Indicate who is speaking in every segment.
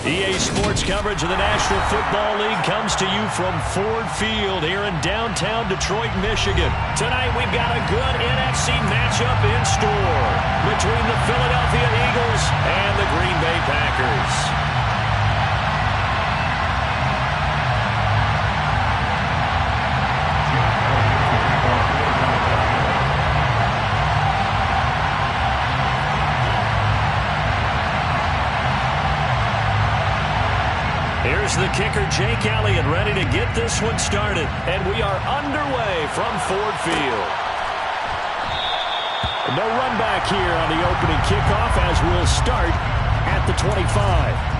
Speaker 1: EA Sports coverage of the National Football League comes to you from Ford Field here in downtown Detroit, Michigan. Tonight we've got a good NFC matchup in store between the Philadelphia Eagles and the Green Bay Packers. Here's the kicker, Jake Elliott, ready to get this one started. And we are underway from Ford Field. No run back here on the opening kickoff as we'll start at the 25.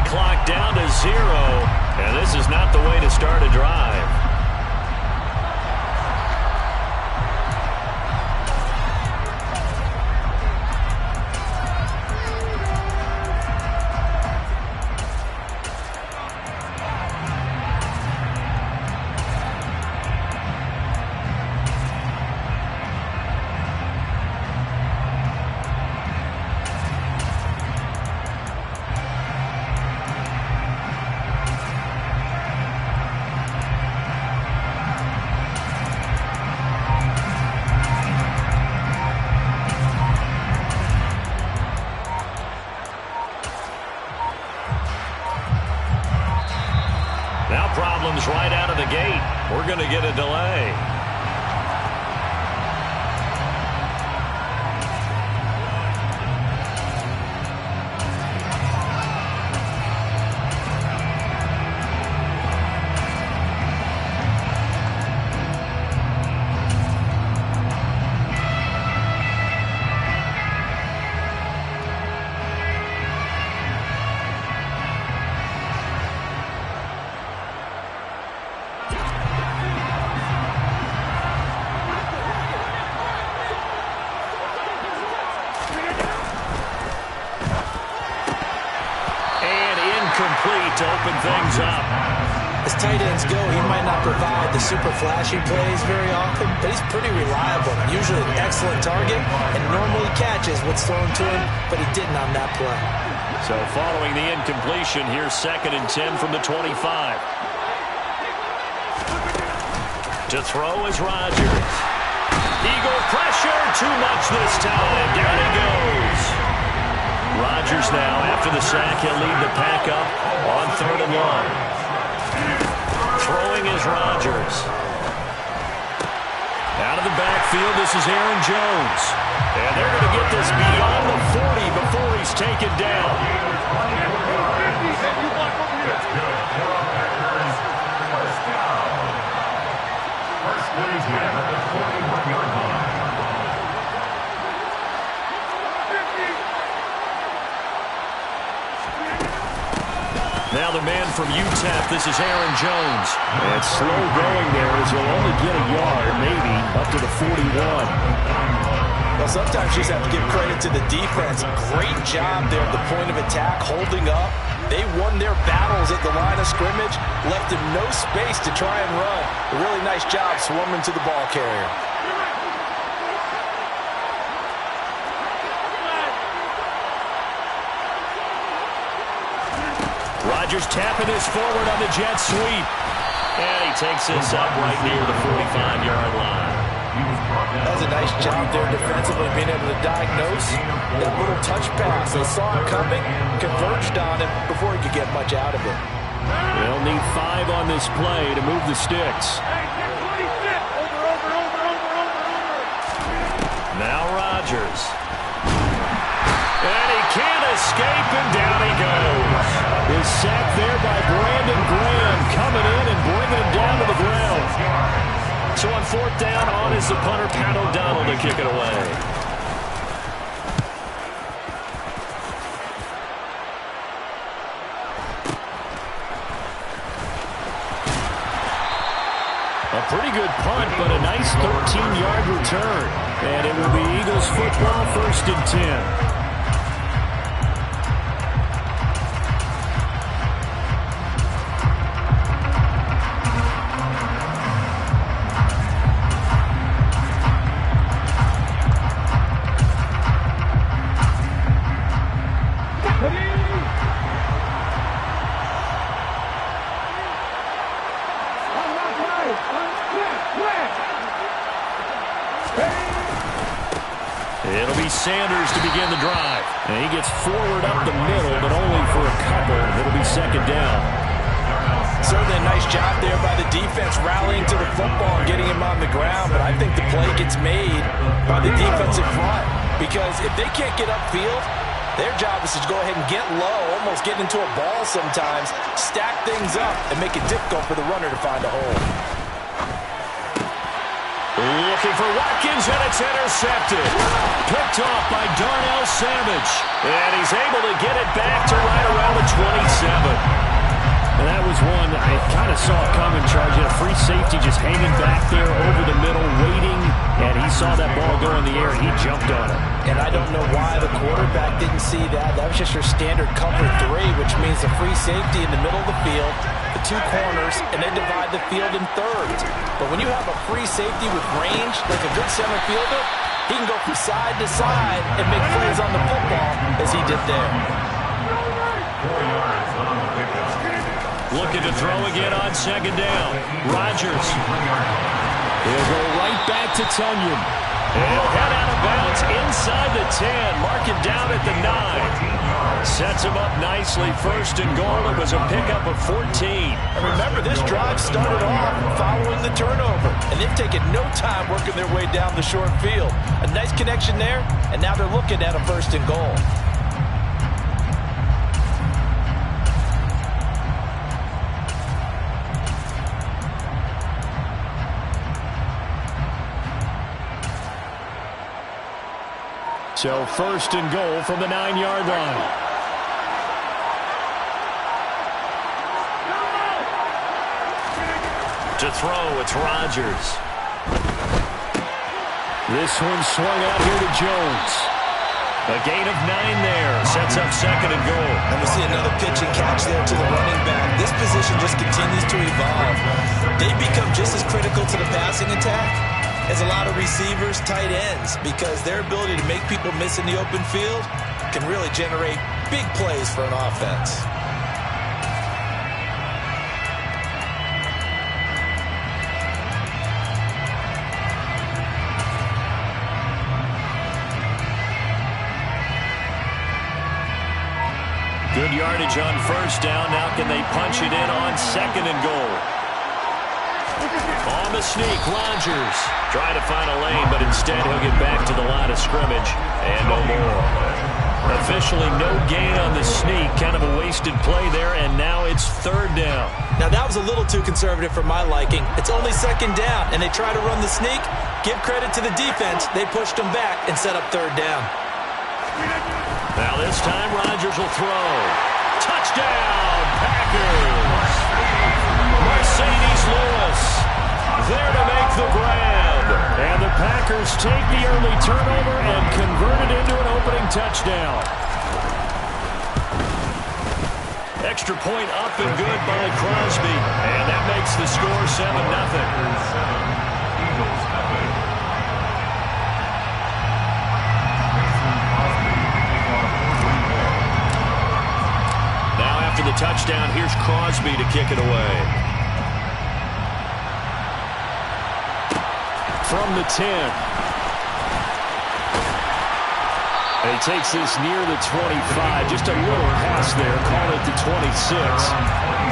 Speaker 1: Clock down to 0, and this is not the way to start a drive. Now problems right out of the gate. We're going to get a delay. Complete to open things up.
Speaker 2: As tight ends go, he might not provide the super flashy plays very often, but he's pretty reliable. Usually an excellent target and normally catches what's thrown to him, but he didn't on that play.
Speaker 1: So following the incompletion, here's 2nd and 10 from the 25. To throw is Rodgers. Eagle pressure, too much this time. Down he goes. Rodgers now, after the sack, he'll lead the pack up on 3rd and long. Throwing is Rodgers. Out of the backfield, this is Aaron Jones. And they're going to get this beyond the 40 before he's taken down. Now the man from UTEP, this is Aaron Jones. And slow going there as he'll only get a yard, maybe, up to the 41.
Speaker 2: Well, sometimes you just have to give credit to the defense. Great job there at the point of attack, holding up. They won their battles at the line of scrimmage, left him no space to try and run. A really nice job swarming to the ball carrier.
Speaker 1: Rodgers tapping this forward on the jet sweep. And he takes this up right near the 45-yard line.
Speaker 2: That was a nice job there defensively, being able to diagnose that little touch pass. They saw it coming, converged on him before he could get much out of it.
Speaker 1: They'll need 5 on this play to move the sticks. Now Rodgers. And he can't escape, and down he goes. His sack there by Brandon Graham, coming in and bringing him down to the ground. So on fourth down, on is the punter, Pat O'Donnell, to kick it away. A pretty good punt, but a nice 13-yard return. And it will be Eagles football, 1st and 10. It'll be Sanders to begin the drive. And he gets forward up the middle, but only for a couple. It'll be 2nd down.
Speaker 2: Certainly a nice job there by the defense rallying to the football and getting him on the ground. But I think the play gets made by the defensive front. Because if they can't get upfield, their job is to go ahead and get low, almost get into a ball sometimes, stack things up, and make it difficult for the runner to find a hole.
Speaker 1: Looking for Watkins, and it's intercepted. Picked off by Darnell Savage. And he's able to get it back to right around the 27. And that was one I kind of saw coming, Charge. He had a free safety just hanging back there over the middle, waiting. And he saw that ball go in the air, and he jumped on it.
Speaker 2: And I don't know why the quarterback didn't see that. That was just your standard cover 3, which means a free safety in the middle of the field, the 2 corners, and they divide the field in thirds. But when you have a free safety with range, like a good center fielder, he can go from side to side and make plays on the football as he did there.
Speaker 1: Looking to throw again on 2nd down. Rodgers. He'll go right back to Tunyon. He'll head out of bounds inside the 10. Mark it down at the 9. Sets him up nicely. 1st and goal. It was a pickup of 14.
Speaker 2: And remember, this drive started off following the turnover. And they've taken no time working their way down the short field. A nice connection there. And now they're looking at a 1st and goal.
Speaker 1: So 1st and goal from the 9-yard line. To throw, it's Rodgers. This one swung out here to Jones. A gain of 9 there. Sets up 2nd and goal.
Speaker 2: And we see another pitch and catch there to the running back. This position just continues to evolve. They become just as critical to the passing attack as a lot of receivers, tight ends, because their ability to make people miss in the open field can really generate big plays for an offense.
Speaker 1: Good yardage on 1st down. Now can they punch it in on 2nd and goal? On the sneak, Rodgers trying to find a lane, but instead he'll get back to the line of scrimmage and no more. Officially no gain on the sneak. Kind of a wasted play there, and now it's 3rd down.
Speaker 2: Now that was a little too conservative for my liking. It's only 2nd down, and they try to run the sneak. Give credit to the defense. They pushed them back and set up 3rd down.
Speaker 1: Now this time Rodgers will throw. Touchdown, Packers! Mercedes Lewis there to make the grab. And the Packers take the early turnover and convert it into an opening touchdown. Extra point up and good by Crosby. And that makes the score 7-0. After the touchdown, here's Crosby to kick it away. From the 10. And he takes this near the 25. Just a little pass there. Call it the 26.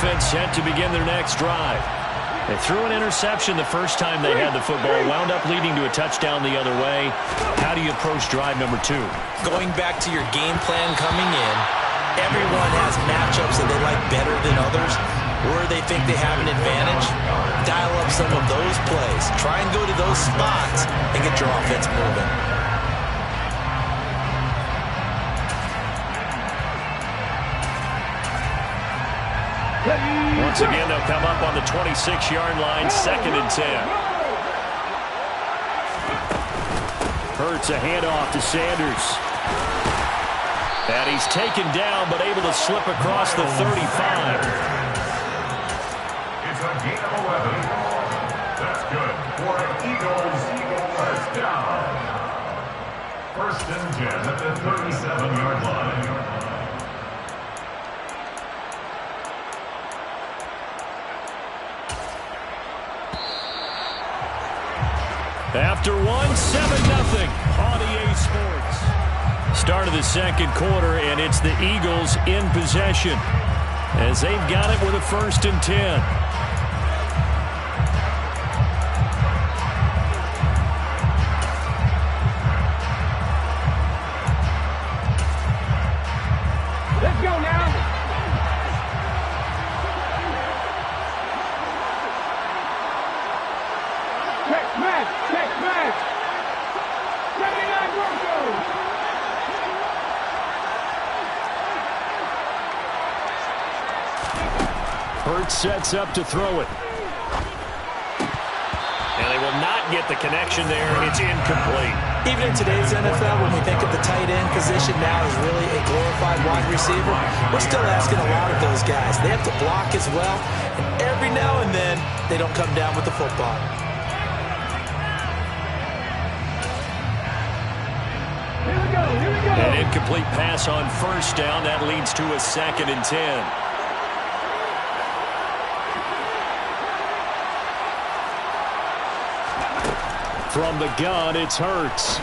Speaker 1: offense set to begin their next drive. They threw an interception the first time they had the football, wound up leading to a touchdown the other way. How do you approach drive number 2?
Speaker 2: Going back to your game plan coming in, everyone has matchups that they like better than others, where they think they have an advantage. Dial up some of those plays. Try and go to those spots and get your offense moving.
Speaker 1: Once again, they'll come up on the 26-yard line, 2nd and 10. Hurts a handoff to Sanders. And he's taken down, but able to slip across the 35.
Speaker 3: It's a gain of 11. That's good for an Eagles first down. 1st and 10 at the 37-yard line.
Speaker 1: After 1, 7-0 on EA Sports. Start of the second quarter, and it's the Eagles in possession as they've got it with a 1st and 10.
Speaker 4: Let's go now. Check match. 79 Broncos.
Speaker 1: Hurts sets up to throw it. And they will not get the connection there, and it's incomplete.
Speaker 2: Even in today's NFL, when we think of the tight end position now as really a glorified wide receiver, we're still asking a lot of those guys. They have to block as well, and every now and then, they don't come down with the football.
Speaker 1: An incomplete pass on 1st down. That leads to a 2nd and 10. From the gun, it's Hurts.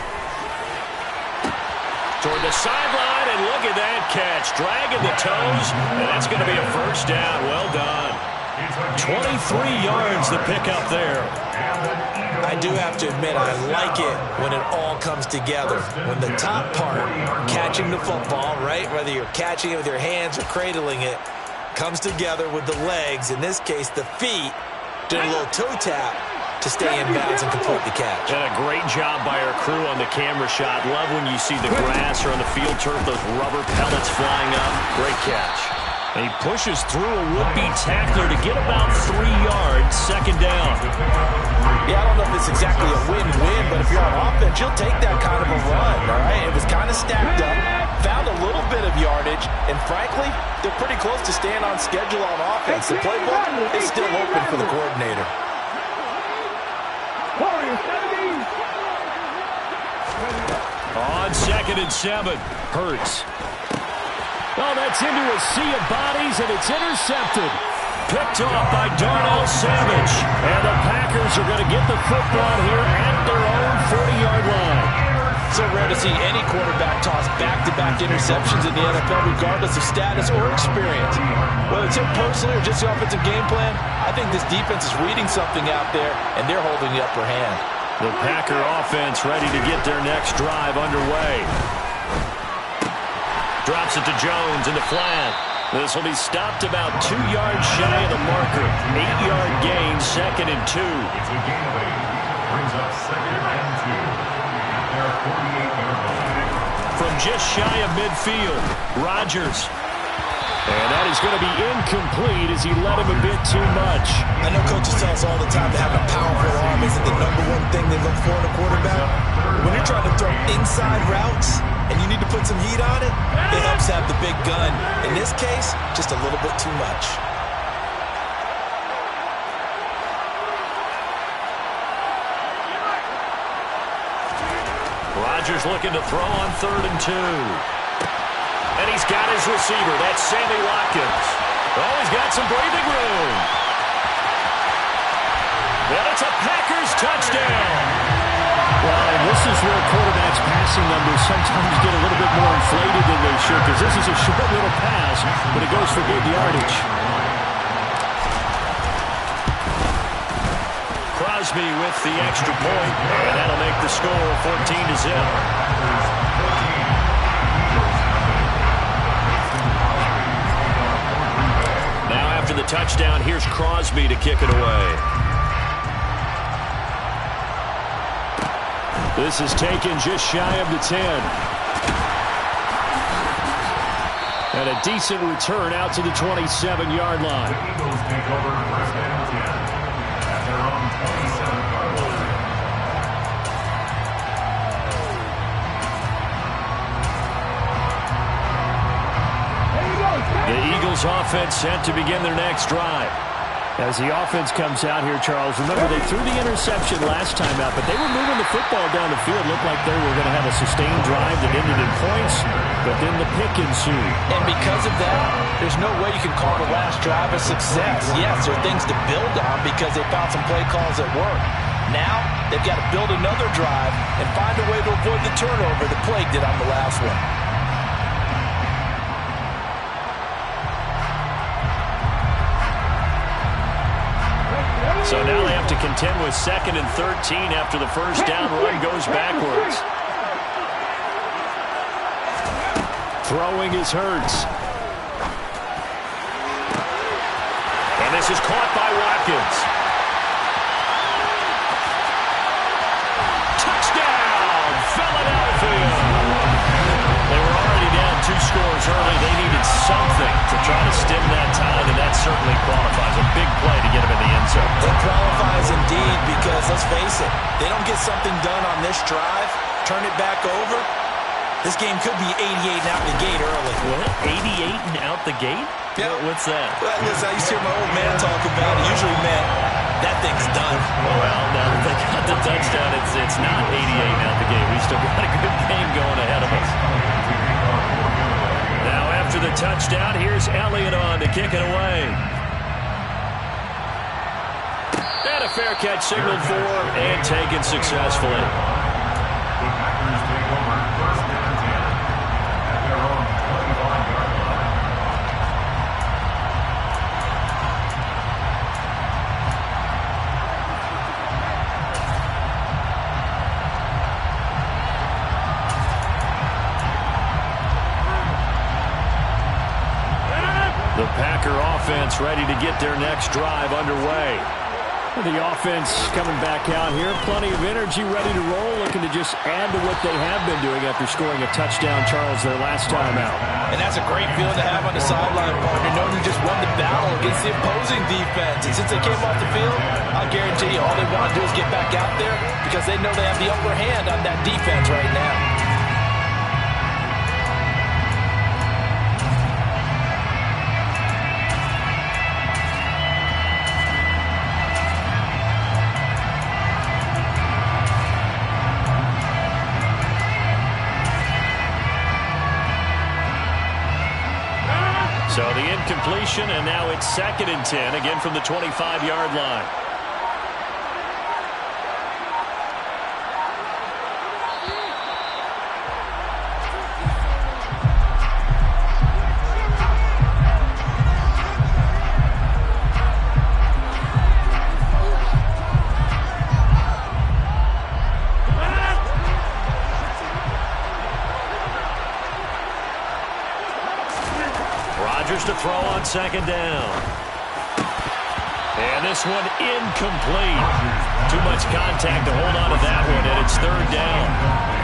Speaker 1: Toward the sideline, and look at that catch. Dragging the toes, and that's going to be a 1st down. Well done. 23 yards the pickup there.
Speaker 2: I do have to admit, I like it when it all comes together. When the top part, catching the football, right, whether you're catching it with your hands or cradling it, comes together with the legs, in this case the feet, doing a little toe tap to stay in bounds and complete the catch.
Speaker 1: And a great job by our crew on the camera shot. Love when you see the grass or on the field turf, those rubber pellets flying up. Great catch. And he pushes through a would-be tackler to get about 3 yards, 2nd down.
Speaker 2: Yeah, I don't know if it's exactly a win-win, but if you're on offense, you'll take that kind of a run, all right? It was kind of stacked up, found a little bit of yardage, and frankly, they're pretty close to staying on schedule on offense. The playbook is still open for the coordinator.
Speaker 1: On 2nd and 7, Hurts. Oh, that's into a sea of bodies, and it's intercepted. Picked off by Darnell Savage. And the Packers are going to get the football here at their own 40-yard line.
Speaker 2: So rare to see any quarterback toss back-to-back interceptions in the NFL, regardless of status or experience. Whether it's him personally or just the offensive game plan, I think this defense is reading something out there, and they're holding the upper hand.
Speaker 1: The Packer offense ready to get their next drive underway. Drops it to Jones in the flat. This will be stopped about 2 yards shy of the marker. 8-yard gain, 2nd and 2.
Speaker 3: It's a gain of 8. Brings up 2nd and 2. They're 48-yard line.
Speaker 1: From just shy of midfield, Rodgers. And that is going to be incomplete as he led him a bit too much.
Speaker 2: I know coaches tell us all the time that having a powerful arm isn't the #1 thing they look for in a quarterback. When you're trying to throw inside routes and you need to put some heat on it, it helps have the big gun. In this case, just a little bit too much.
Speaker 1: Rodgers looking to throw on 3rd and 2. And he's got his receiver. That's Sammy Watkins. Oh, he's got some breathing room. And it's a Packers touchdown. Well, and this is where quarterbacks' passing numbers sometimes get a little bit more inflated than they should, because this is a short little pass, but it goes for good yardage. Crosby with the extra point, and that'll make the score 14-0. Now after the touchdown, here's Crosby to kick it away. This is taken just shy of the 10. And a decent return out to the 27-yard line.
Speaker 3: The Eagles take over first and 10 at their own 27-yard line.
Speaker 1: The Eagles offense set to begin their next drive. As the offense comes out here, Charles, remember they threw the interception last time out, but they were moving the football down the field. Looked like they were going to have a sustained drive that ended in points, but then the pick ensued.
Speaker 2: And because of that, there's no way you can call the last drive a success. Yes, there are things to build on because they found some play calls that work. Now, they've got to build another drive and find a way to avoid the turnover that plagued it on the last one.
Speaker 1: So now they have to contend with 2nd and 13 after the first down run goes backwards. Throwing is Hurts. And this is caught by Watkins. Touchdown, Philadelphia. They were already down 2 scores early. They needed something to try to stem that tide, and that certainly qualifies. A big play to get them in the end zone.
Speaker 2: It qualifies indeed because, let's face it, they don't get something done on this drive, turn it back over, this game could be 88 and out the gate early.
Speaker 1: What? 88 and out the gate?
Speaker 2: Yeah.
Speaker 1: What's that?
Speaker 2: Well, listen, I used to hear my old man talk about it. Usually meant that thing's done.
Speaker 1: Well, now that they got the touchdown, it's not 88 and out the gate. We still got a good game going ahead of us. Now after the touchdown, here's Elliott on to kick it away. And a fair catch signaled for and taken successfully.
Speaker 3: The Packers take over first and 10 at their own 25-yard line.
Speaker 1: The Packer offense ready to get their next drive underway. The offense coming back out here. Plenty of energy, ready to roll, looking to just add to what they have been doing after scoring a touchdown, Charles, their last time out.
Speaker 2: And that's a great feeling to have on the sideline, partner, knowing you just won the battle against the opposing defense. And since they came off the field, I'll guarantee you all they want to do is get back out there because they know they have the upper hand on that defense right now.
Speaker 1: So the incompletion, and now it's 2nd and 10, again from the 25-yard line. To throw on 2nd down. And this one incomplete. Too much contact to hold on to that one, and it's 3rd down.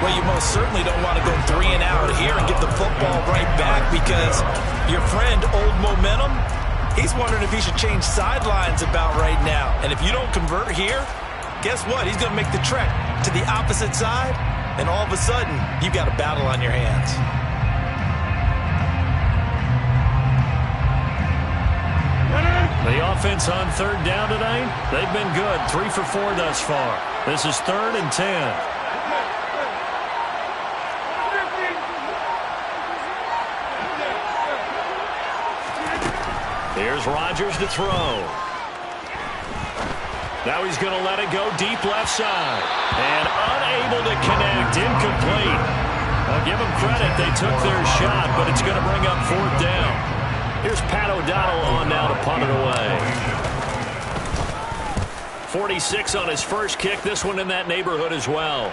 Speaker 2: Well, you most certainly don't want to go 3 and out here and get the football right back because your friend, Old Momentum, he's wondering if he should change sidelines about right now. And if you don't convert here, guess what? He's going to make the trek to the opposite side, and all of a sudden, you've got a battle on your hands.
Speaker 1: The offense on 3rd down tonight, they've been good. 3 for 4 thus far. This is 3rd and 10. Here's Rodgers to throw. Now he's going to let it go deep left side. And unable to connect. Incomplete. I'll give them credit. They took their shot, but it's going to bring up 4th down. Here's Pat O'Donnell on now to punt it away. 46 on his first kick. This one in that neighborhood as well.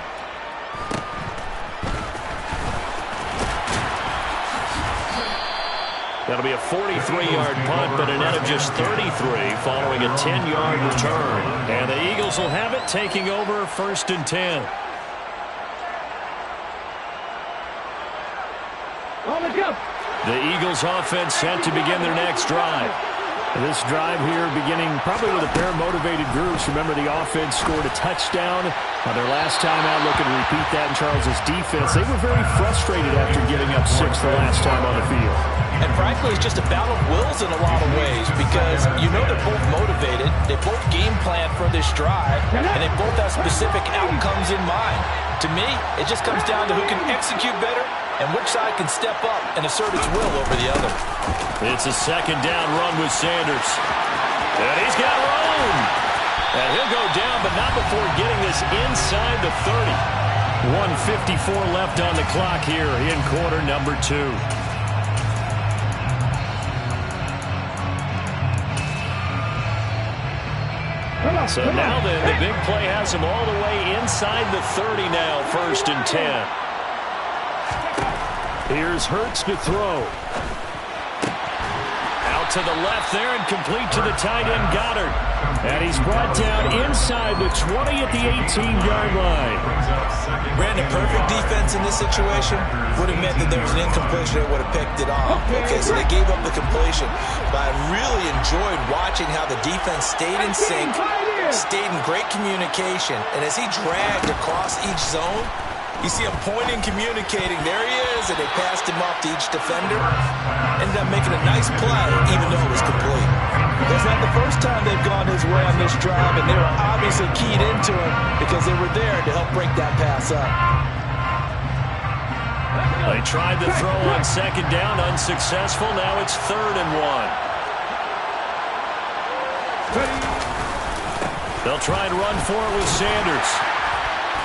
Speaker 1: That'll be a 43-yard punt, but a net of just 33 following a 10-yard return. And the Eagles will have it, taking over 1st and 10. The Eagles offense set to begin their next drive.
Speaker 5: This drive here beginning probably with a pair of motivated groups. Remember, the offense scored a touchdown on their last time out. Looking to repeat that in Charles's defense. They were very frustrated after giving up 6 the last time on the field.
Speaker 2: And frankly, it's just a battle of wills in a lot of ways because you know they're both motivated. They both game plan for this drive, and they both have specific outcomes in mind. To me, it just comes down to who can execute better and which side can step up and assert its will over the other.
Speaker 1: It's a 2nd down run with Sanders. And he's got room. And he'll go down, but not before getting this inside the 30. 1:54 left on the clock here in quarter number 2. So now the big play has him all the way inside the 30 now, 1st and 10.
Speaker 5: Here's Hurts to throw.
Speaker 1: Out to the left there and complete to the tight end Goddard. And he's brought down inside the 20 at the 18-yard line.
Speaker 2: Brandon, perfect defense in this situation would have meant that there was an incompletion that would have picked it off. Okay, so they gave up the completion. But I really enjoyed watching how the defense stayed in sync, stayed in great communication. And as he dragged across each zone, you see him pointing, communicating. There he is, and they passed him off to each defender. Ended up making a nice play, even though it was complete. That's not the first time they've gone his way on this drive, and they were obviously keyed into him because they were there to help break that pass up.
Speaker 1: They tried the throw on 2nd down, unsuccessful. Now it's 3rd and 1. They'll try and run for it with Sanders.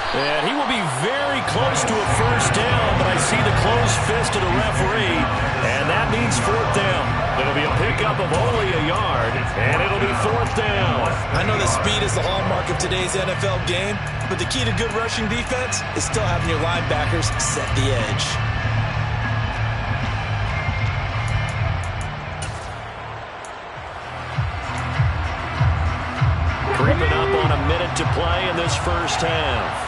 Speaker 1: And he will be very close to a 1st down, but I see the closed fist of the referee, and that means 4th down. It'll be a pickup of only a yard, and it'll be 4th down.
Speaker 2: I know that speed is the hallmark of today's NFL game, but the key to good rushing defense is still having your linebackers set the edge.
Speaker 1: Creeping up on a minute to play in this first half.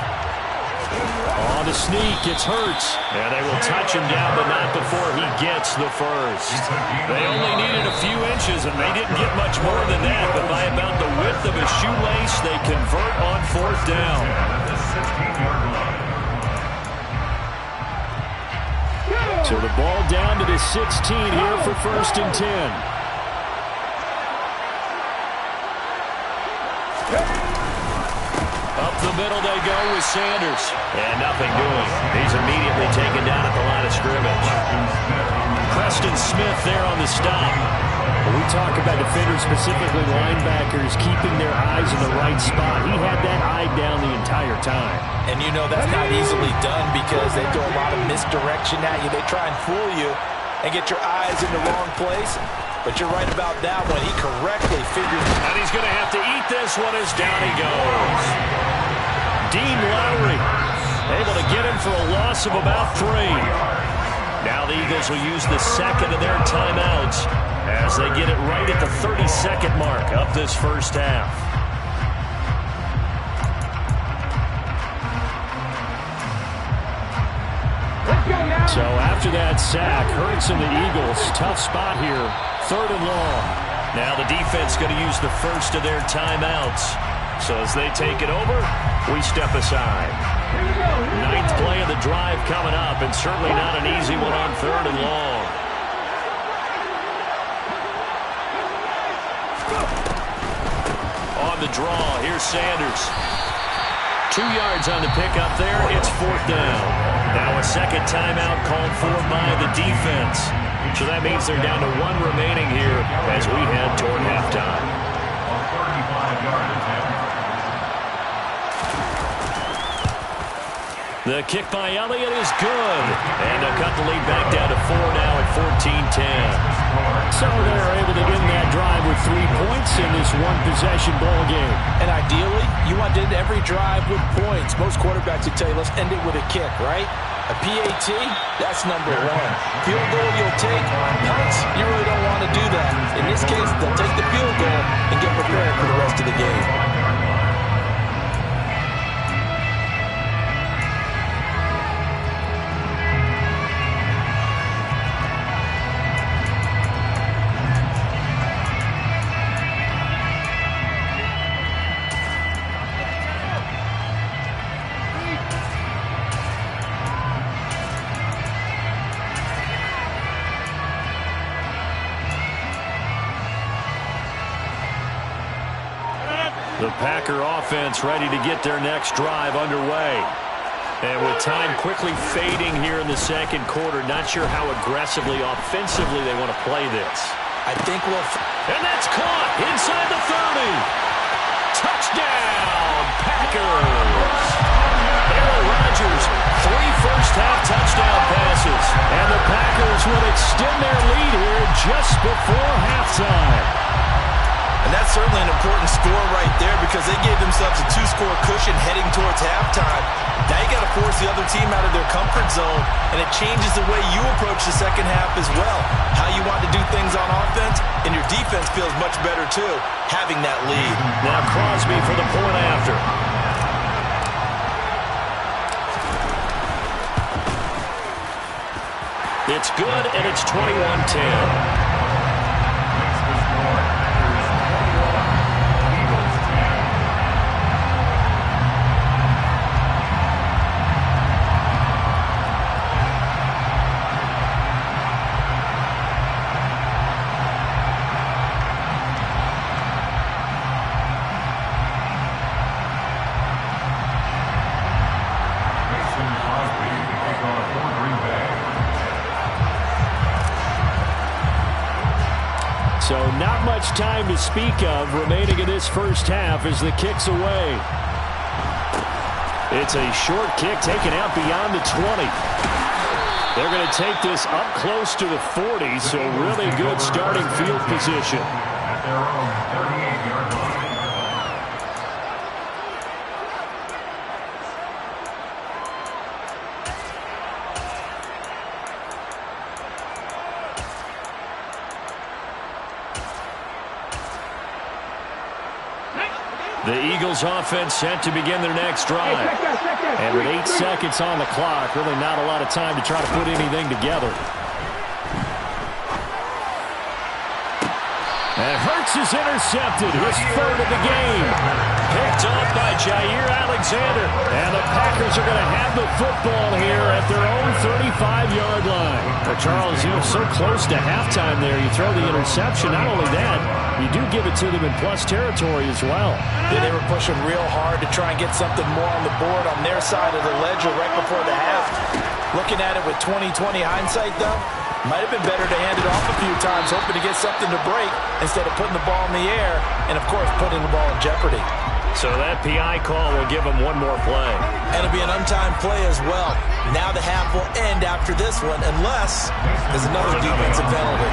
Speaker 1: On the sneak, it's Hurts. And they will touch him down, but not before he gets the first. They only needed a few inches, and they didn't get much more than that. But by about the width of a shoelace, they convert on 4th down.
Speaker 5: So the ball down to the 16 here for 1st and 10.
Speaker 1: Up the middle they go with Sanders. And nothing doing. He's immediately taken down at the line of scrimmage. Preston Smith there on the stop.
Speaker 5: When we talk about defenders, specifically linebackers, keeping their eyes in the right spot. He had that eye down the entire time.
Speaker 2: And you know that's not easily done because they throw a lot of misdirection at you. They try and fool you and get your eyes in the wrong place. But you're right about that one. He correctly figured.
Speaker 1: And he's going to have to eat this one as down he goes. Dean Lowry able to get him for a loss of about 3. Now the Eagles will use the 2nd of their timeouts as they get it right at the 30-second mark of this first half.
Speaker 5: So after that sack, Hurts and the Eagles, tough spot here, 3rd and long.
Speaker 1: Now the defense going to use the first of their timeouts. So as they take it over, we step aside. 9th play of the drive coming up, and certainly not an easy one on 3rd and long. On the draw, here's Sanders. 2 yards on the pickup there. It's 4th down. Now a 2nd timeout called for by the defense. So that means they're down to 1 remaining here as we head toward halftime.
Speaker 3: A 35-yard attempt.
Speaker 1: The kick by Elliott is good. And they'll cut the lead back down to 4 now at 14-10.
Speaker 5: So they're able to end that drive with 3 points in this one-possession ball game.
Speaker 2: And ideally, you want to end every drive with points. Most quarterbacks would tell you, let's end it with a kick, right? A PAT, that's number one. Field goal you'll take. Punts, you really don't want to do that. In this case, they'll take the field goal and get prepared for the rest of the game.
Speaker 1: The Packer offense ready to get their next drive underway. And with time quickly fading here in the second quarter, not sure how aggressively, offensively they want to play this.
Speaker 2: I think we'll...
Speaker 1: And that's caught inside the 30. Touchdown, Packers. Aaron Rodgers, 3 first-half touchdown passes. And the Packers will extend their lead here just before halftime.
Speaker 2: And that's certainly an important score right there because they gave themselves a 2-score cushion heading towards halftime. Now you got to force the other team out of their comfort zone, and it changes the way you approach the second half as well. How you want to do things on offense, and your defense feels much better too, having that lead.
Speaker 1: Now Crosby for the point after. It's good, and it's 21-10.
Speaker 5: So not much time to speak of remaining in this first half as the kick's away. It's a short kick taken out beyond the 20. They're going to take this up close to the 40, so really good starting field position.
Speaker 3: At their own 38-yard line.
Speaker 1: The Eagles offense set to begin their next drive.
Speaker 5: And with 8 seconds on the clock, really not a lot of time to try to put anything together. And Hurts is intercepted. His third of the game.
Speaker 1: Picked up by Jair Alexander.
Speaker 5: And the Packers are going to have the football here at their own 35-yard line. Well, Charles, you know, so close to halftime there. You throw the interception. Not only that, you do give it to them in plus territory as well.
Speaker 2: Yeah, they were pushing real hard to try and get something more on the board on their side of the ledger right before the half. Looking at it with 20/20 hindsight, though, might have been better to hand it off a few times, hoping to get something to break instead of putting the ball in the air and, of course, putting the ball in jeopardy.
Speaker 1: So that PI call will give them one more play.
Speaker 2: And it'll be an untimed play as well. Now the half will end after this one unless there's another defensive penalty.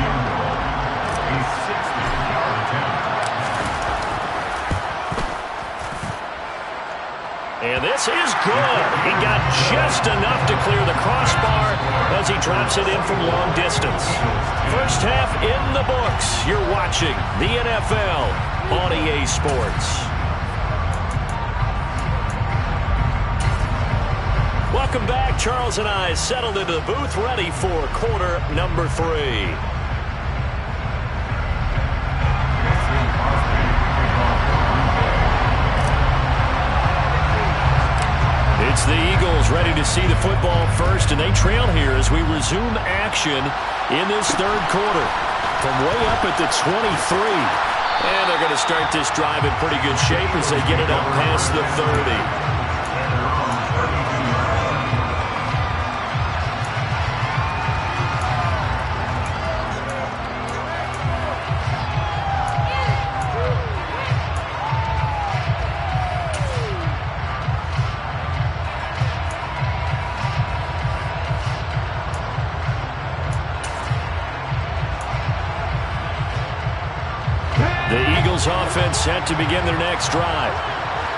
Speaker 1: And this is good. He got just enough to clear the crossbar as he drops it in from long distance. First half in the books. You're watching the NFL on EA Sports. Welcome back. Charles and I settled into the booth, ready for quarter number 3. It's the Eagles ready to see the football first, and they trail here as we resume action in this third quarter. From way up at the 23. And they're going to start this drive in pretty good shape as they get it up past the 30. offense set to begin their next drive.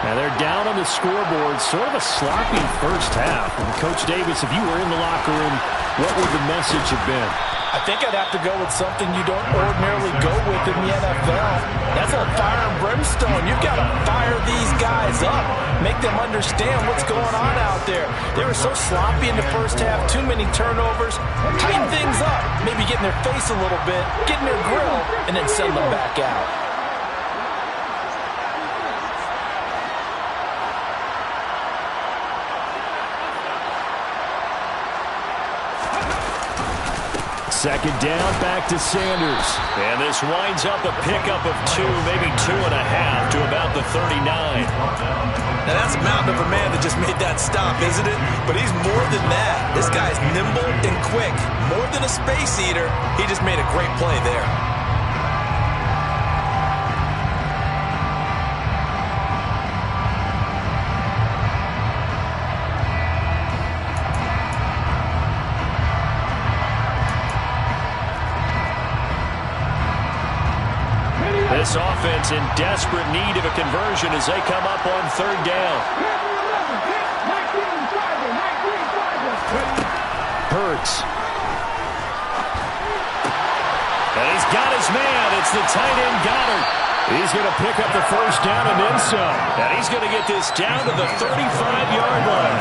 Speaker 5: Now they're down on the scoreboard, sort of a sloppy first half. And Coach Davis, if you were in the locker room, what would the message have been?
Speaker 2: I think I'd have to go with something you don't ordinarily go with in the NFL. That's a fire and brimstone. You've got to fire these guys up. Make them understand what's going on out there. They were so sloppy in the first half. Too many turnovers. Tighten things up. Maybe get in their face a little bit. Get in their grill. And then send them back out.
Speaker 5: Second down, back to Sanders.
Speaker 1: And this winds up a pickup of 2, maybe 2.5 to about the 39.
Speaker 2: Now that's a mountain of a man that just made that stop, isn't it? But he's more than that. This guy's nimble and quick. More than a space eater. He just made a great play there.
Speaker 1: This offense in desperate need of a conversion as they come up on third down.
Speaker 5: Hurts.
Speaker 1: And he's got his man. It's the tight end Goddard. He's going to pick up the first down and then some. And he's going to get this down to the 35-yard line.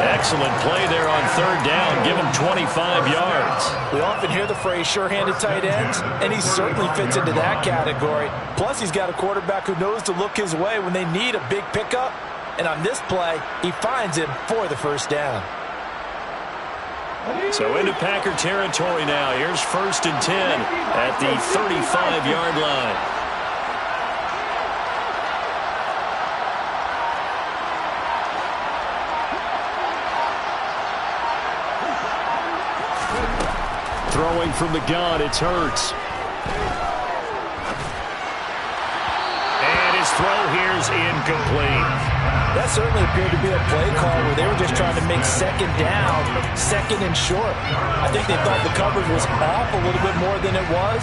Speaker 1: Excellent play there on third down. Give him 25 yards.
Speaker 2: We often hear the phrase sure-handed tight ends, and he certainly fits into that category. Plus, he's got a quarterback who knows to look his way when they need a big pickup. And on this play, he finds him for the first down.
Speaker 1: So into Packer territory now. Here's 1st and 10 at the 35-yard line.
Speaker 5: Throwing from the gun, it's Hurts.
Speaker 1: And his throw here's incomplete.
Speaker 2: That certainly appeared to be a play call where they were just trying to make second down, second and short. I think they thought the coverage was off a little bit more than it was.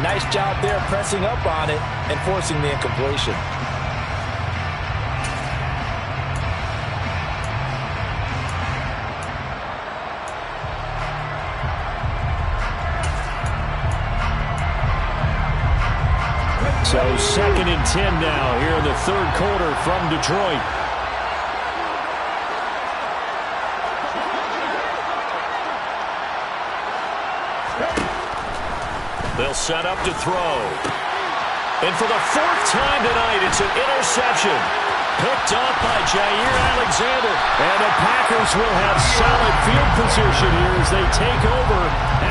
Speaker 2: Nice job there pressing up on it and forcing the incompletion.
Speaker 5: So 2nd and 10 now here in the third quarter from Detroit.
Speaker 1: They'll set up to throw. And for the 4th time tonight, it's an interception. Picked up by Jair Alexander.
Speaker 5: And the Packers will have solid field position here as they take over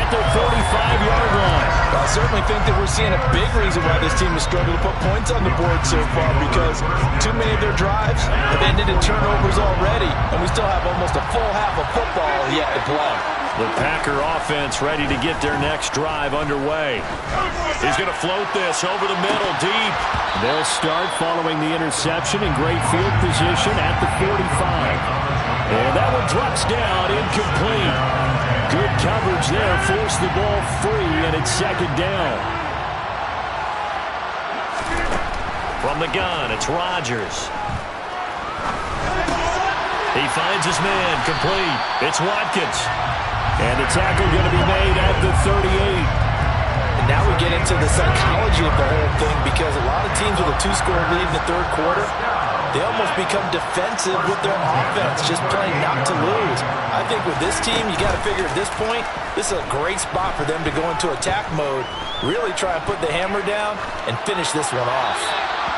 Speaker 5: at the 35-yard line.
Speaker 2: I certainly think that we're seeing a big reason why this team has struggled to put points on the board so far, because too many of their drives have ended in turnovers already, and we still have almost a full half of football yet to play.
Speaker 1: The Packer offense ready to get their next drive underway. He's going to float this over the middle, deep.
Speaker 5: They'll start following the interception in great field position at the 45. And that one drops down, incomplete. Good coverage there, forced the ball free, and it's second down.
Speaker 1: From the gun, it's Rodgers. He finds his man, complete. It's Watkins.
Speaker 5: And the tackle going to be made at the 38.
Speaker 2: And now we get into the psychology of the whole thing, because a lot of teams with a 2-score lead in the third quarter, they almost become defensive with their offense, just playing not to lose. I think with this team, you got to figure at this point, this is a great spot for them to go into attack mode, really try and put the hammer down and finish this one off.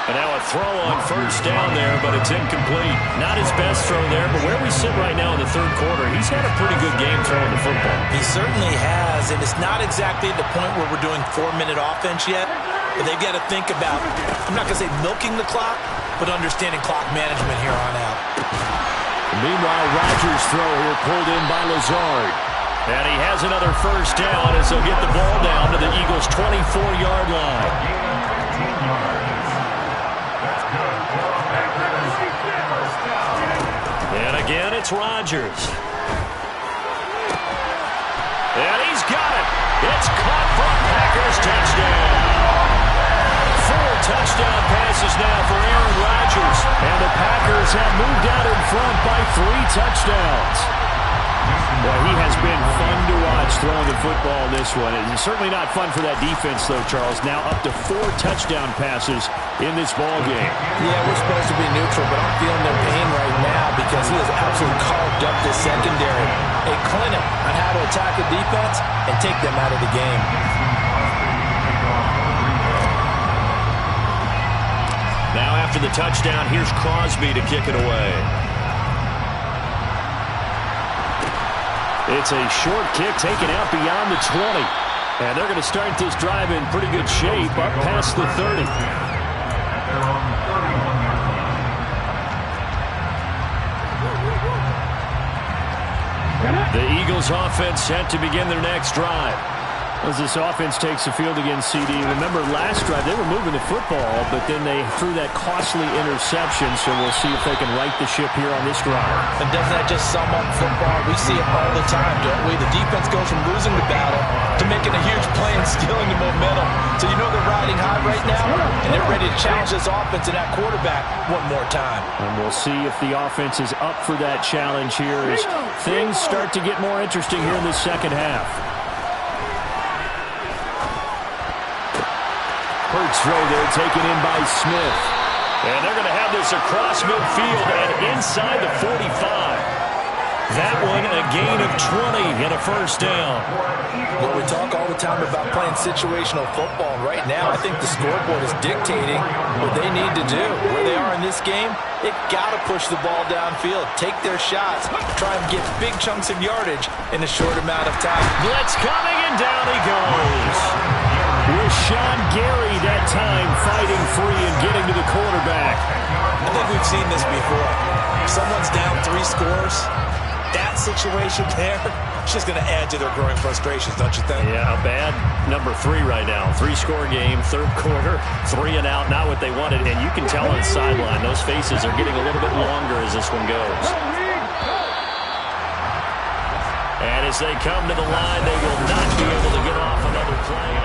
Speaker 1: And now a throw on first down there, but it's incomplete. Not his best throw there, but where we sit right now in the third quarter, he's had a pretty good game throwing the football.
Speaker 2: He certainly has, and it's not exactly at the point where we're doing 4-minute offense yet, but they've got to think about, I'm not going to say milking the clock, but understanding clock management here on out.
Speaker 5: Meanwhile, Rodgers' throw here pulled in by Lazard.
Speaker 1: And he has another first down as they'll get the ball down to the Eagles' 24-yard line. And again, it's Rodgers. And he's got it. It's caught for a Packers touchdown. 4 touchdown passes now for Aaron Rodgers. And the Packers have moved out in front by 3 touchdowns. Well, he has been fun to watch throwing the football in this one. It's certainly not fun for that defense, though, Charles. Now up to 4 touchdown passes in this ball game.
Speaker 2: Yeah, we're supposed to be neutral, but I'm feeling their pain right now because he has absolutely carved up this secondary. A clinic on how to attack a defense and take them out of the game.
Speaker 1: Now after the touchdown, here's Crosby to kick it away. It's a short kick taken out beyond the 20. And they're going to start this drive in pretty good shape up past the 30. The Eagles offense set to begin their next drive. As this offense takes the field against CD, remember last drive they were moving the football, but then they threw that costly interception, so we'll see if they can right the ship here on this drive.
Speaker 2: And doesn't that just sum up football? We see it all the time, don't we? The defense goes from losing the battle to making a huge play and stealing the momentum. So you know they're riding high right now, and they're ready to challenge this offense and that quarterback one more time.
Speaker 5: And we'll see if the offense is up for that challenge here as things start to get more interesting here in the second half. Curt's throw there taken in by Smith. And they're going to have this across midfield and inside the 45. That one a gain of 20 and a first down.
Speaker 2: Well, we talk all the time about playing situational football. Right now, I think the scoreboard is dictating what they need to do. Where they are in this game, they've got to push the ball downfield, take their shots, try and get big chunks of yardage in a short amount of time.
Speaker 1: Blitz coming, and down he goes.
Speaker 5: With Sean Gary that time fighting free and getting to the quarterback.
Speaker 2: I think we've seen this before. If someone's down 3 scores, that situation there, it's just going to add to their growing frustrations, don't you think?
Speaker 1: Yeah, a bad number 3 right now. 3-score game, third quarter, 3 and out, not what they wanted. And you can tell on the sideline, those faces are getting a little bit longer as this one goes. And as they come to the line, they will not be able to get off another play.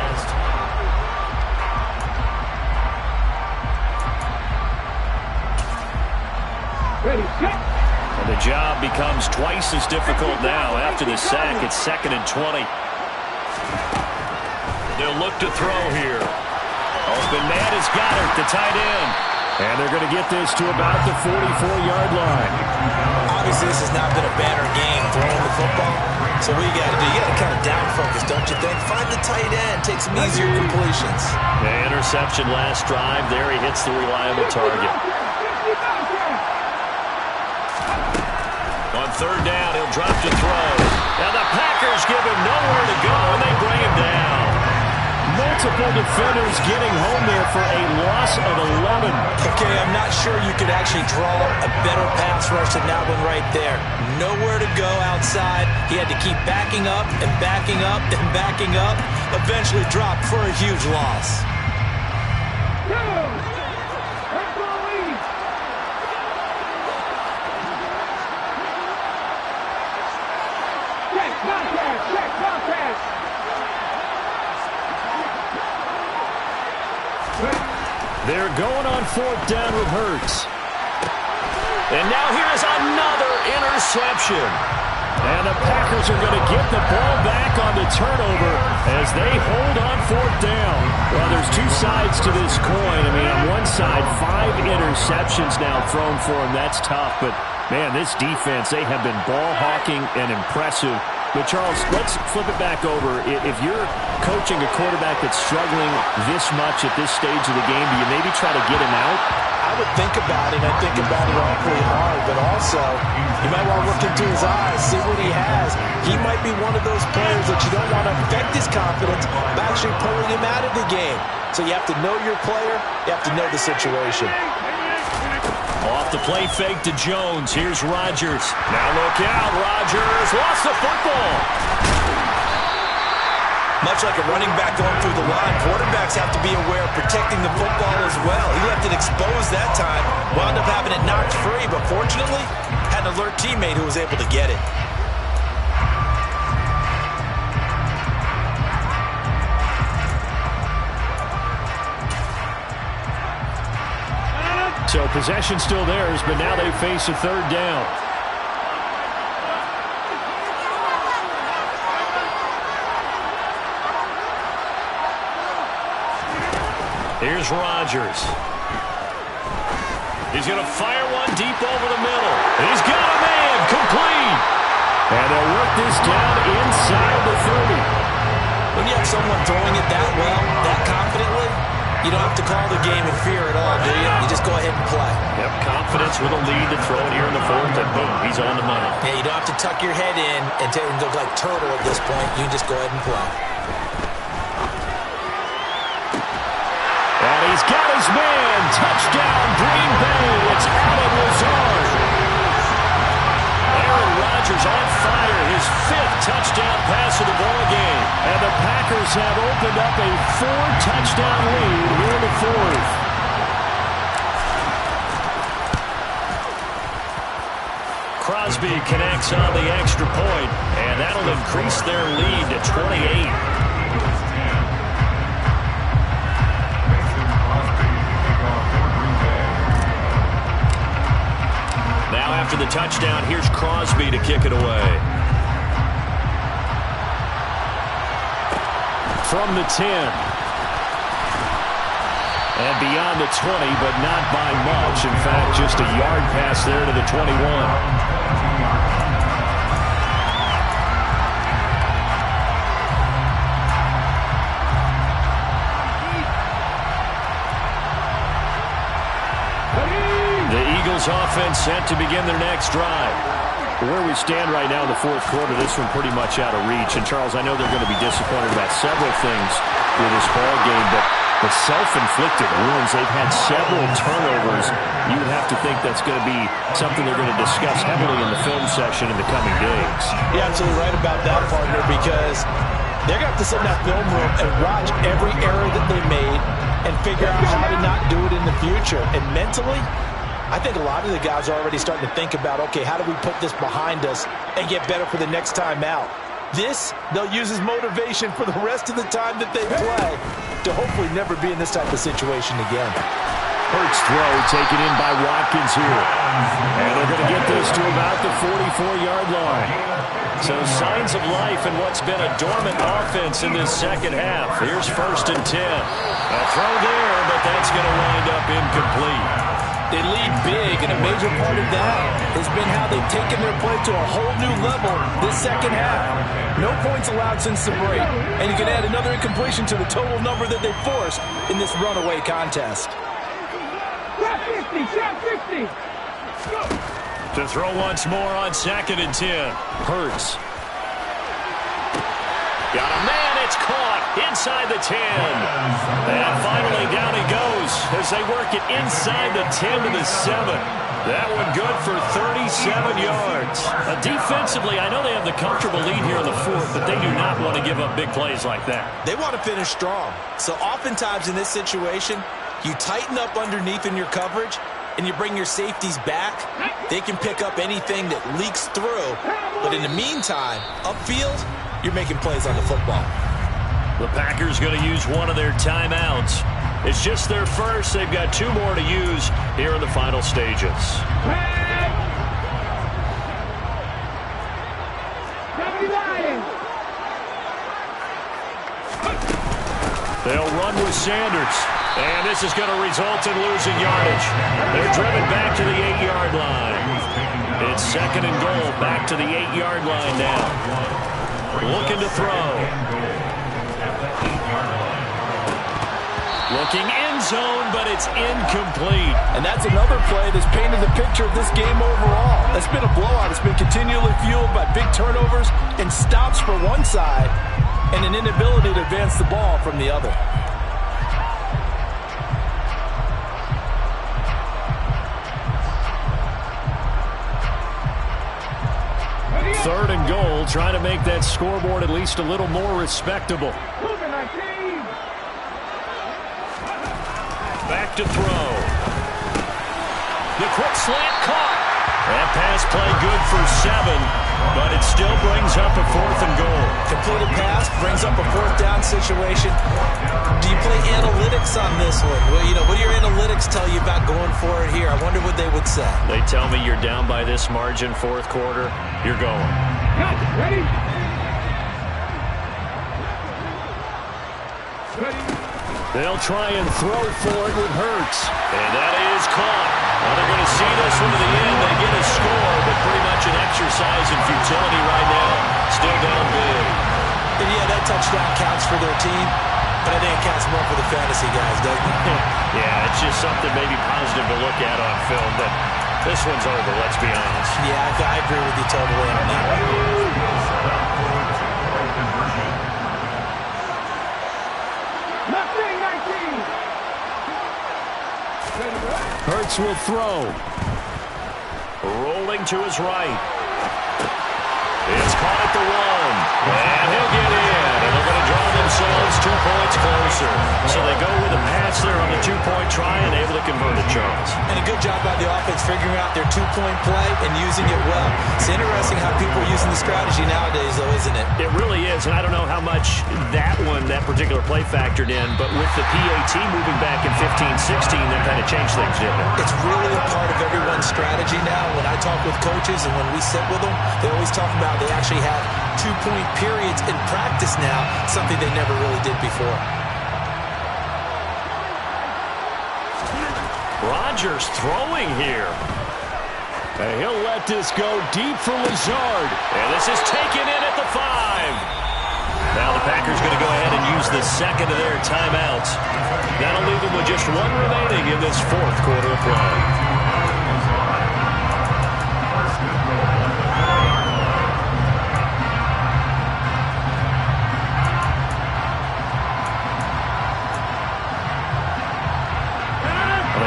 Speaker 4: Ready, set.
Speaker 1: And the job becomes twice as difficult now after the sack. It's 2nd and 20. They'll look to throw here. Open man is Goddard, the tight end. And they're going to get this to about the 44-yard line.
Speaker 2: Obviously, this has not been a banner game throwing the football. So what you got to do, you got to kind of down focus, don't you think? Find the tight end, take some easier completions.
Speaker 1: The interception last drive. There he hits the reliable target. On 3rd down, he'll drop to throw. Now the Packers give him nowhere to go, and they bring him down.
Speaker 5: Multiple defenders getting home there for a loss of 11.
Speaker 2: Okay, I'm not sure you could actually draw a better pass rush than that one right there. Nowhere to go outside. He had to keep backing up and backing up and backing up. Eventually dropped for a huge loss.
Speaker 5: They're going on 4th down with Hurts.
Speaker 1: And now here's another interception.
Speaker 5: And the Packers are going to get the ball back on the turnover as they hold on 4th down. Well, there's 2 sides to this coin. I mean, on one side, 5 interceptions now thrown for them. That's tough. But, man, this defense, they have been ball hawking and impressive. But, Charles, let's flip it back over. If you're coaching a quarterback that's struggling this much at this stage of the game, do you maybe try to get him out?
Speaker 2: I would think about it. I think about it awfully hard. But also, you might want to look into his eyes, see what he has. He might be one of those players that you don't want to affect his confidence by actually pulling him out of the game. So you have to know your player. You have to know the situation.
Speaker 1: Off the play fake to Jones. Here's Rodgers. Now look out. Rodgers lost the football.
Speaker 2: Much like a running back going through the line, quarterbacks have to be aware of protecting the football as well. He left it exposed that time. Wound up having it knocked free, but fortunately, had an alert teammate who was able to get it.
Speaker 5: So possession still theirs, but now they face a third down.
Speaker 1: Here's Rodgers. He's going to fire one deep over the middle. He's got a man, complete.
Speaker 5: And they'll work this down inside the 30.
Speaker 2: When you have someone throwing it that well, that confidently, you don't have to call the game in fear at all, do you? You just go ahead and play.
Speaker 1: Yep, confidence with a lead to throw it here in the fourth, and boom, he's on the money.
Speaker 2: Yeah, you don't have to tuck your head in and look like turtle at this point. You can just go ahead and play.
Speaker 5: And he's got his man. Touchdown, Green Bay. It's Allen Lazard.
Speaker 1: Aaron Rodgers on fire. His 5th touchdown pass of the ball game.
Speaker 5: And the Packers have opened up a 4-touchdown lead here in the fourth.
Speaker 1: Crosby connects on the extra point, and that'll increase their lead to 28. Now after the touchdown, here's Crosby to kick it away.
Speaker 5: From the 10. And beyond the 20, but not by much. In fact, just a yard pass there to the 21. The Eagles offense set to begin their next drive. Where we stand right now in the fourth quarter, this one pretty much out of reach. And, Charles, I know they're going to be disappointed about several things with this ball game, but the self-inflicted wounds, they've had several turnovers. You would have to think that's going to be something they're going to discuss heavily in the film session in the coming days.
Speaker 2: You're absolutely right about that, partner, because they're going to have to sit in that film room and watch every error that they made and figure out how to not do it in the future. And mentally, I think a lot of the guys are already starting to think about, okay, how do we put this behind us and get better for the next time out? This, they'll use as motivation for the rest of the time that they play to hopefully never be in this type of situation again.
Speaker 5: Hurts throw taken in by Watkins here. And they're going to get this to about the 44-yard line.
Speaker 1: So signs of life in what's been a dormant offense in this second half. Here's 1st and 10. A throw there, but that's going to wind up incomplete.
Speaker 2: They lead big, and a major part of that has been how they've taken their play to a whole new level this second half. No points allowed since the break, and you can add another incompletion to the total number that they forced in this runaway contest.
Speaker 4: Shot 50, shot 50.
Speaker 1: To throw once more on 2nd and 10.
Speaker 5: Hurts.
Speaker 1: Got a man, it's caught inside the 10. And finally down he goes as they work it inside the 10 to the 7. That one good for 37 yards. Defensively, I know they have the comfortable lead here in the fourth, but they do not want to give up big plays like that.
Speaker 2: They want to finish strong. So oftentimes in this situation, you tighten up underneath in your coverage, and you bring your safeties back. They can pick up anything that leaks through. But in the meantime, upfield, you're making plays on the football.
Speaker 1: The Packers going to use one of their timeouts. It's just their first. They've got 2 more to use here in the final stages. They'll run with Sanders. And this is going to result in losing yardage. They're driven back to the 8-yard line. It's 2nd and goal. Back to the 8-yard line now. Looking to throw. Looking end zone, but it's incomplete.
Speaker 2: And that's another play that's painted the picture of this game overall. It's been a blowout. It's been continually fueled by big turnovers and stops for one side and an inability to advance the ball from the other.
Speaker 1: Third and goal, trying to make that scoreboard at least a little more respectable. Back to throw. The quick slant caught. That pass play good for 7. but it still brings up a 4th and goal.
Speaker 2: Completed pass brings up a 4th down situation. Do you play analytics on this one? Well, what do your analytics tell you about going for it here? I wonder what they would say.
Speaker 1: They tell me you're down by this margin, 4th quarter. You're going.
Speaker 4: Ready?
Speaker 5: They'll try and throw for it with Hurts.
Speaker 1: And that is caught. Well, they're going to see this one to the end. They get a score, but pretty much an exercise in futility right now. Still down big.
Speaker 2: And yeah, that touchdown counts for their team, but I think it counts more for the fantasy guys, doesn't it?
Speaker 1: Yeah, it's just something maybe positive to look at on film, but this one's over, let's be honest.
Speaker 2: Yeah, I agree with you totally on that one.
Speaker 5: Hurts will throw.
Speaker 1: Rolling to his right. It's caught at the 1. And he'll get in. And they're going to draw themselves 2 points closer. So they go with a pass there on the 2-point try and able to convert it, Charles.
Speaker 2: And a good job by the offense figuring out their 2-point play and using it well. It's interesting how people are using the strategy nowadays, though, isn't it?
Speaker 1: It really is. And I don't know how much that particular play factored in. But with the PAT moving back in 15-16, that kind of changed things, didn't it?
Speaker 2: It's really a part of everyone's strategy now. When I talk with coaches and when we sit with them, they always talk about they actually have 2-point periods in practice now, something they never really did before.
Speaker 1: Rodgers throwing here.
Speaker 5: And he'll let this go deep for Lazard.
Speaker 1: And this is taken in at the 5. Now the Packers going to go ahead and use the second of their timeouts. That'll leave them with just 1 remaining in this 4th quarter of play.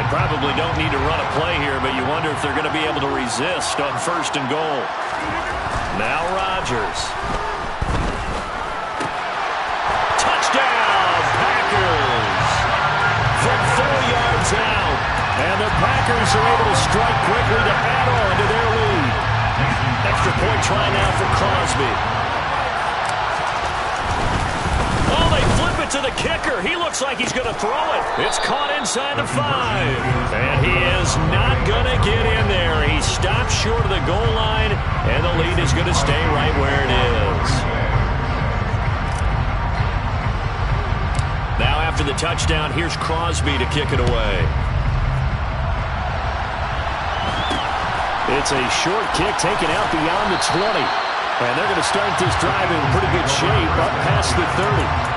Speaker 1: Probably don't need to run a play here, but you wonder if they're going to be able to resist on 1st and goal. Now Rodgers. Touchdown, Packers! From 4 yards out.
Speaker 5: And the Packers are able to strike quickly to add on to their lead.
Speaker 1: Extra point try now for Crosby. Oh, they flip it to the kicker. He looks like he's going to throw it. It's caught inside the 5. And he is not going to get in there. He stops short of the goal line, and the lead is going to stay right where it is. Now after the touchdown, here's Crosby to kick it away.
Speaker 5: It's a short kick taken out beyond the 20. And they're going to start this drive in pretty good shape up past the 30.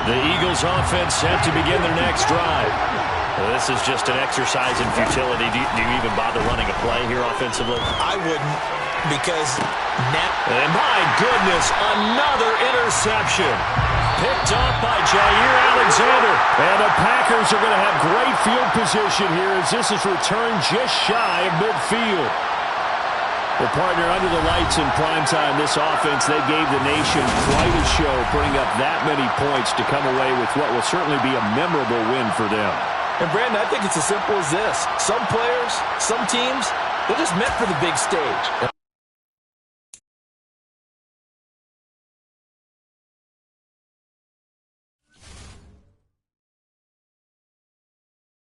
Speaker 1: The Eagles offense set to begin their next drive. Well, this is just an exercise in futility. Do you even bother running a play here offensively?
Speaker 2: I wouldn't, because now...
Speaker 1: And my goodness, another interception. Picked up by Jair Alexander.
Speaker 5: And the Packers are going to have great field position here as this is returned just shy of midfield. Well, partner, under the lights in primetime, this offense, they gave the nation quite a show, putting up that many points to come away with what will certainly be a memorable win for them.
Speaker 2: And, Brandon, I think it's as simple as this. Some players, some teams, they're just meant for the big stage.